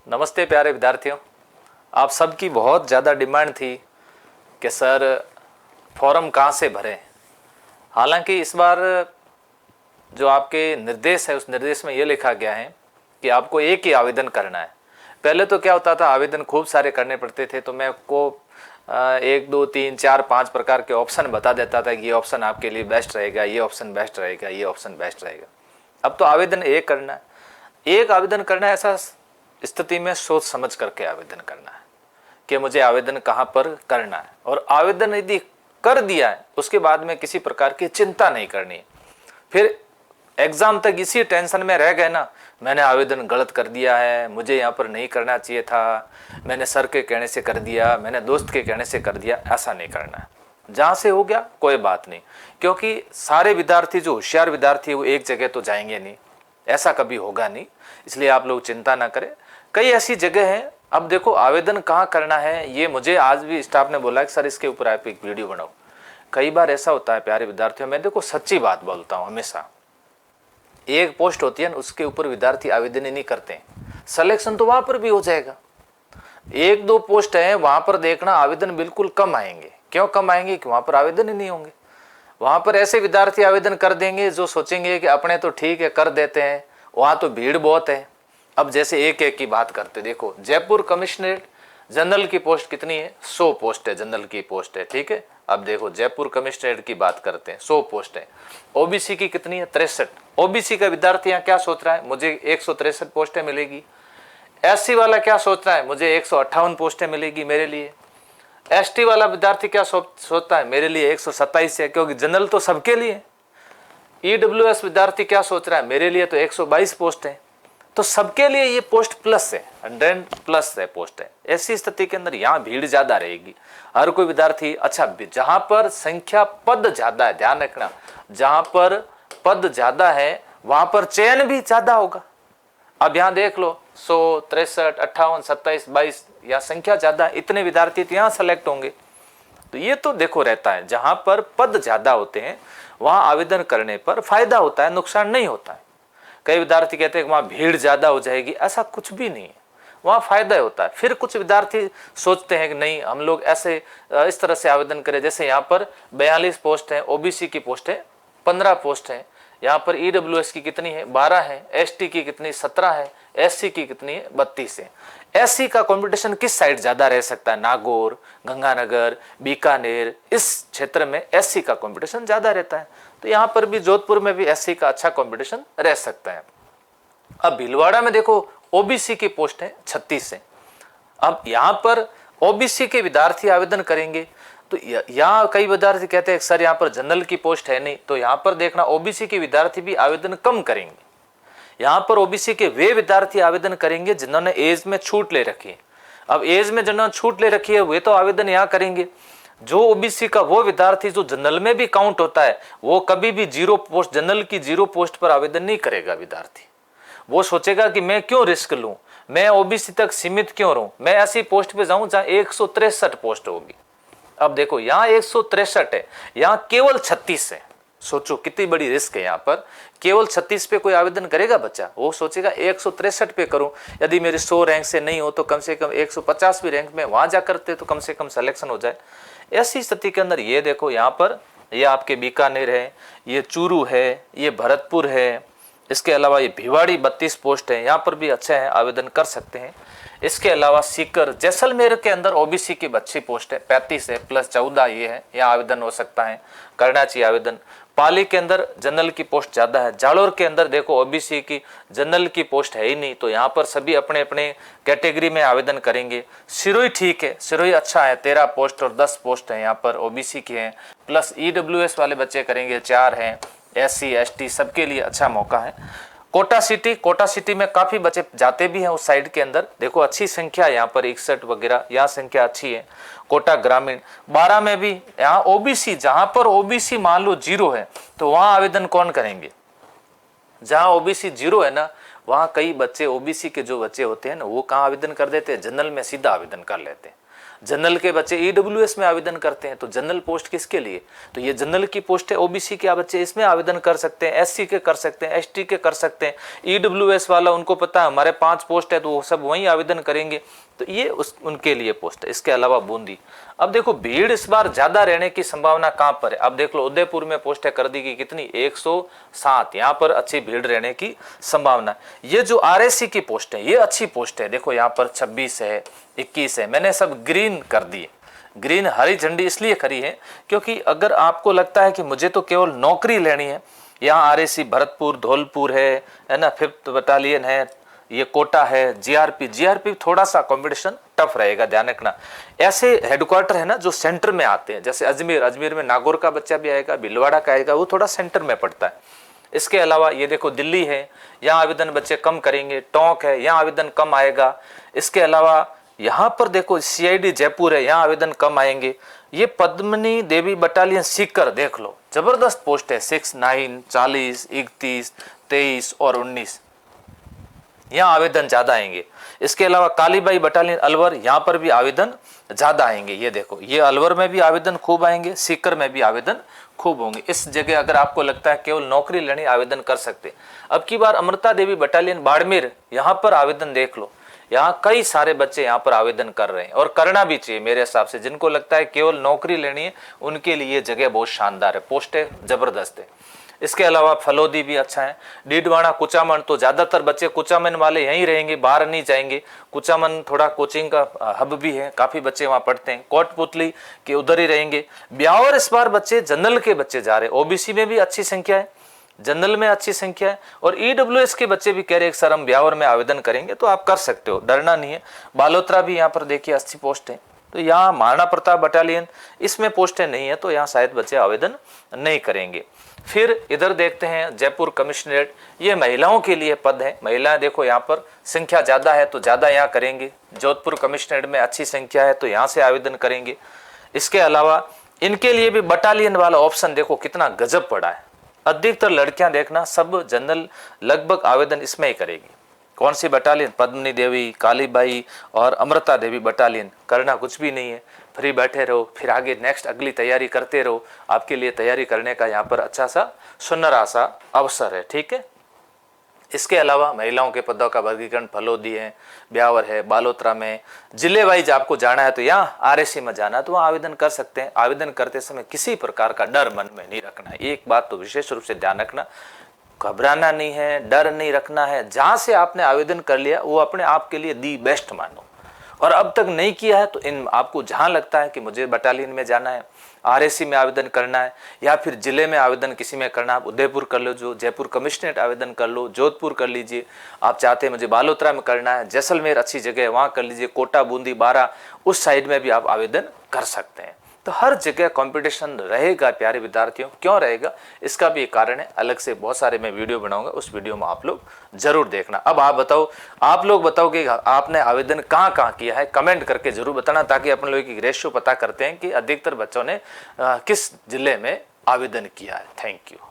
नमस्ते प्यारे विद्यार्थियों। आप सबकी बहुत ज़्यादा डिमांड थी कि सर फॉर्म कहाँ से भरें। हालांकि इस बार जो आपके निर्देश है उस निर्देश में ये लिखा गया है कि आपको एक ही आवेदन करना है। पहले तो क्या होता था, आवेदन खूब सारे करने पड़ते थे, तो मैं आपको 1 2 3 4 5 प्रकार के ऑप्शन बता देता था कि ये ऑप्शन आपके लिए बेस्ट रहेगा, ये ऑप्शन बेस्ट रहेगा, ये ऑप्शन बेस्ट रहेगा। अब तो आवेदन एक करना है, एक आवेदन करना है। ऐसा स्थिति में सोच समझ करके आवेदन करना है कि मुझे आवेदन कहाँ पर करना है, और आवेदन यदि कर दिया है उसके बाद में किसी प्रकार की चिंता नहीं करनी है। फिर एग्जाम तक इसी टेंशन में रह गए ना, मैंने आवेदन गलत कर दिया है, मुझे यहाँ पर नहीं करना चाहिए था, मैंने सर के कहने से कर दिया, मैंने दोस्त के कहने से कर दिया। ऐसा नहीं करना है। जहाँ से हो गया कोई बात नहीं, क्योंकि सारे विद्यार्थी जो होशियार विद्यार्थी वो एक जगह तो जाएंगे नहीं, ऐसा कभी होगा नहीं। इसलिए आप लोग चिंता ना करें। कई ऐसी जगह है। अब देखो आवेदन कहाँ करना है, ये मुझे आज भी स्टाफ ने बोला कि सर इसके ऊपर आप एक वीडियो बनाओ। कई बार ऐसा होता है प्यारे विद्यार्थियों, मैं देखो सच्ची बात बोलता हूँ हमेशा। एक पोस्ट होती है उसके ऊपर विद्यार्थी आवेदन ही नहीं करते हैं, सिलेक्शन तो वहां पर भी हो जाएगा। 1 2 पोस्ट है वहां पर देखना आवेदन बिल्कुल कम आएंगे। क्यों कम आएंगे? कि वहां पर आवेदन ही नहीं होंगे। वहां पर ऐसे विद्यार्थी आवेदन कर देंगे जो सोचेंगे कि अपने तो ठीक है कर देते हैं, वहां तो भीड़ बहुत है। अब जैसे एक एक की बात करते, देखो जयपुर कमिश्नरेट जनरल की पोस्ट कितनी है? 100 पोस्ट है, जनरल की पोस्ट है, ठीक है। अब देखो जयपुर कमिश्नरेट की बात करते हैं, 100 पोस्ट है। ओबीसी की कितनी है? 63। ओबीसी का विद्यार्थी यहाँ क्या सोच रहा है? मुझे 163 पोस्टें मिलेगी। एससी वाला क्या सोच रहा है? मुझे 158 पोस्टें मिलेगी मेरे लिए। एसटी वाला विद्यार्थी क्या सोचता है? मेरे लिए 127 है, क्योंकि जनरल तो सबके लिए। ईडब्ल्यूएस विद्यार्थी क्या सोच रहा है? मेरे लिए तो 122 पोस्ट है। तो सबके लिए ये पोस्ट प्लस है, 100+ है पोस्ट है। ऐसी स्थिति के अंदर यहाँ भीड़ ज्यादा रहेगी। हर कोई विद्यार्थी, अच्छा जहां पर संख्या पद ज्यादा है, ध्यान रखना, जहां पर पद ज्यादा है वहां पर चयन भी ज्यादा होगा। अब यहाँ देख लो 100, 63, 58, 27, 22, या संख्या ज्यादा है, इतने विद्यार्थी तो यहाँ सेलेक्ट होंगे। तो ये तो देखो रहता है, जहां पर पद ज्यादा होते हैं वहां आवेदन करने पर फायदा होता है, नुकसान नहीं होता है। कई विद्यार्थी कहते हैं कि वहां भीड़ ज्यादा हो जाएगी, ऐसा कुछ भी नहीं है, वहां फायदा होता है। फिर कुछ विद्यार्थी सोचते हैं कि नहीं हम लोग ऐसे इस तरह से आवेदन करें, जैसे यहाँ पर 42 पोस्ट है, ओबीसी की पोस्ट है 15 पोस्ट है, यहाँ पर ईडब्ल्यूएस की कितनी है? 12 है, एसटी की कितनी? 17 है, एससी की कितनी है? 32 है। एससी का कंपटीशन किस साइड ज्यादा रह सकता है? नागौर, गंगानगर, बीकानेर, इस क्षेत्र में एससी का कंपटीशन ज्यादा रहता है। तो यहाँ पर भी जोधपुर में भी एससी का अच्छा कंपटीशन रह सकता है। अब भीलवाड़ा में देखो ओबीसी की पोस्ट है 36 है। अब यहाँ पर ओबीसी के विद्यार्थी आवेदन करेंगे तो यहाँ कई विद्यार्थी कहते हैं सर यहाँ पर जनरल की पोस्ट है नहीं, तो यहाँ पर देखना ओबीसी के विद्यार्थी भी आवेदन कम करेंगे। यहाँ पर ओबीसी के वे विद्यार्थी आवेदन करेंगे जिन्होंने एज में छूट ले रखी है। अब एज में जिन्होंने छूट ले रखी है वे तो आवेदन यहाँ करेंगे। जो ओबीसी का वो विद्यार्थी जो जनरल में भी काउंट होता है वो कभी भी 0 पोस्ट, जनरल की 0 पोस्ट पर आवेदन नहीं करेगा विद्यार्थी। वो सोचेगा कि मैं क्यों रिस्क लूं, मैं ओबीसी तक सीमित क्यों रहूं, मैं ऐसी पोस्ट पे जाऊं जहां 163 पोस्ट होगी। अब देखो यहाँ 163 है, यहाँ केवल 36 है। सोचो कितनी बड़ी रिस्क है। यहाँ पर केवल 36 पे कोई आवेदन करेगा बच्चा? वो सोचेगा 163 पे करूं, यदि मेरे 100 रैंक से नहीं हो तो कम से कम 150 रैंक में वहां जा करते तो कम से कम सिलेक्शन हो जाए। ऐसी स्थिति के अंदर ये देखो यहाँ पर ये आपके बीकानेर है, ये चूरू है, ये भरतपुर है, इसके अलावा ये भिवाड़ी 32 पोस्ट है, यहाँ पर भी अच्छा है, आवेदन कर सकते हैं। इसके अलावा सीकर, जैसलमेर के अंदर ओबीसी की अच्छी पोस्ट है 35 है, +14 ये है, यहाँ आवेदन हो सकता है, करना चाहिए आवेदन। पाली के अंदर जनरल की पोस्ट ज़्यादा है। जालोर के अंदर देखो ओबीसी की जनरल की पोस्ट है ही नहीं, तो यहाँ पर सभी अपने अपने कैटेगरी में आवेदन करेंगे। सिरोही ठीक है, सिरोही अच्छा है, 13 पोस्ट और 10 पोस्ट है यहाँ पर ओबीसी की है, प्लस ईडब्ल्यूएस वाले बच्चे करेंगे 4 हैं, एससी एसटी सबके लिए अच्छा मौका है। कोटा सिटी में काफी बच्चे जाते भी हैं उस साइड के अंदर, देखो अच्छी संख्या है यहाँ पर 61 वगैरह, यहाँ संख्या अच्छी है। कोटा ग्रामीण 12 में भी यहाँ ओबीसी, जहां पर ओबीसी मान लो 0 है तो वहां आवेदन कौन करेंगे? जहां ओबीसी 0 है ना वहां कई बच्चे ओबीसी के जो बच्चे होते हैं ना वो कहाँ आवेदन कर देते हैं? जनरल में सीधा आवेदन कर लेते हैं। जनरल के बच्चे ईडब्ल्यूएस में आवेदन करते हैं, तो जनरल पोस्ट किसके लिए, तो ये जनरल की पोस्ट है। ओबीसी के बच्चे इसमें आवेदन कर सकते हैं, एससी के कर सकते हैं, एसटी के कर सकते हैं। ईडब्ल्यूएस वाला उनको पता है हमारे 5 पोस्ट है तो वो सब वहीं आवेदन करेंगे, तो ये उनके लिए पोस्ट है। इसके अलावा बूंदी, अब देखो भीड़ इस बार ज्यादा रहने की संभावना कहां पर है, अब देख लो उदयपुर में पोस्टें कर दी गई कितनी 107, यहाँ पर अच्छी भीड़ रहने की संभावना। ये जो आरएससी की पोस्ट है ये अच्छी पोस्ट है, देखो यहाँ पर 26 है, 21 है, मैंने सब ग्रीन कर दिए। ग्रीन हरी झंडी इसलिए खड़ी है क्योंकि अगर आपको लगता है कि मुझे तो केवल नौकरी लेनी है, यहाँ आरएससी भरतपुर धौलपुर है ना, 5th बटालियन है, ये कोटा है, जीआरपी थोड़ा सा कंपटीशन टफ रहेगा, ध्यान रखना। ऐसे हेडक्वार्टर है ना जो सेंटर में आते हैं, जैसे अजमेर में नागौर का बच्चा भी आएगा, भीलवाड़ा का आएगा, वो थोड़ा सेंटर में पड़ता है। इसके अलावा ये देखो दिल्ली है, यहाँ आवेदन बच्चे कम करेंगे, टोंक है, यहाँ आवेदन कम आएगा। इसके अलावा यहाँ पर देखो सीआईडी जयपुर है, यहाँ आवेदन कम आएंगे। ये पद्मिनी देवी बटालियन सीकर देख लो, जबरदस्त पोस्ट है, 6, 9, 40, 31, 23 और 19, यहाँ आवेदन ज्यादा आएंगे। इसके अलावा कालीबाई बटालियन अलवर, यहाँ पर भी आवेदन ज्यादा आएंगे। ये देखो ये अलवर में भी आवेदन खूब आएंगे, सीकर में भी आवेदन खूब होंगे। इस जगह अगर आपको लगता है केवल नौकरी लेनी आवेदन कर सकते। अब की बार अमृता देवी बटालियन बाड़मेर, यहाँ पर आवेदन देख लो, यहाँ कई सारे बच्चे यहाँ पर आवेदन कर रहे हैं और करना भी चाहिए मेरे हिसाब से। जिनको लगता है केवल नौकरी लेनी है उनके लिए ये जगह बहुत शानदार है, पोस्टें जबरदस्त है। इसके अलावा फलोदी भी अच्छा है, डीडवाना कुचामन, तो ज्यादातर बच्चे कुचामन वाले यहीं रहेंगे, बाहर नहीं जाएंगे। कुचामन थोड़ा कोचिंग का हब भी है, काफी बच्चे वहां पढ़ते हैं। कोटपुतली के उधर ही रहेंगे। ब्यावर इस बार बच्चे जनरल के बच्चे जा रहे हैं, ओबीसी में भी अच्छी संख्या है, जनरल में अच्छी संख्या है, और ईडब्ल्यूएस के बच्चे भी कह रहे हैं सर हम ब्यावर में आवेदन करेंगे, तो आप कर सकते हो, डरना नहीं है। बालोतरा भी यहाँ पर देखिए 80 पोस्ट है, तो यहाँ महाराणा प्रताप बटालियन इसमें पोस्टें नहीं है, तो यहाँ शायद बच्चे आवेदन नहीं करेंगे। फिर इधर देखते हैं जयपुर कमिश्नरेट, ये महिलाओं के लिए पद है, महिलाएं देखो यहाँ पर संख्या ज्यादा है तो ज्यादा यहाँ करेंगे। जोधपुर कमिश्नरेट में अच्छी संख्या है तो यहाँ से आवेदन करेंगे। इसके अलावा इनके लिए भी बटालियन वाला ऑप्शन देखो कितना गजब पड़ा है, अधिकतर लड़कियां देखना सब जनरल लगभग आवेदन इसमें ही करेगी। कौन सी बटालियन, पद्मिनी देवी, कालीबाई और अमृता देवी बटालियन। करना कुछ भी नहीं है, फ्री बैठे रहो, फिर आगे नेक्स्ट अगली तैयारी करते रहो। आपके लिए तैयारी करने का यहाँ पर अच्छा सा सुनहरा सा अवसर है, ठीक है। इसके अलावा महिलाओं के पदों का वर्गीकरण फलोदी है, ब्यावर है, बालोतरा में। जिले वाइज आपको जाना है तो यहाँ आरएससी में जाना है तो वहाँ आवेदन कर सकते हैं। आवेदन करते समय किसी प्रकार का डर मन में नहीं रखना है, एक बात तो विशेष रूप से ध्यान रखना, घबराना नहीं है, डर नहीं रखना है। जहाँ से आपने आवेदन कर लिया वो अपने आप के लिए दी बेस्ट मानो, और अब तक नहीं किया है तो इन आपको जहाँ लगता है कि मुझे बटालियन में जाना है, आरएससी में आवेदन करना है, या फिर जिले में आवेदन किसी में करना है, आप उदयपुर कर लो, जो जयपुर कमिश्नरेट आवेदन कर लो, जोधपुर कर लीजिए। आप चाहते हैं मुझे बालोतरा में करना है, जैसलमेर अच्छी जगह है वहाँ कर लीजिए, कोटा बूंदी बारा उस साइड में भी आप आवेदन कर सकते हैं। तो हर जगह कंपटीशन रहेगा प्यारे विद्यार्थियों, क्यों रहेगा इसका भी एक कारण है, अलग से बहुत सारे मैं वीडियो बनाऊंगा, उस वीडियो में आप लोग जरूर देखना। अब आप बताओ, आप लोग बताओ कि आपने आवेदन कहाँ कहाँ किया है, कमेंट करके जरूर बताना, ताकि अपन लोग की रेशियो पता करते हैं कि अधिकतर बच्चों ने किस जिले में आवेदन किया है। Thank you.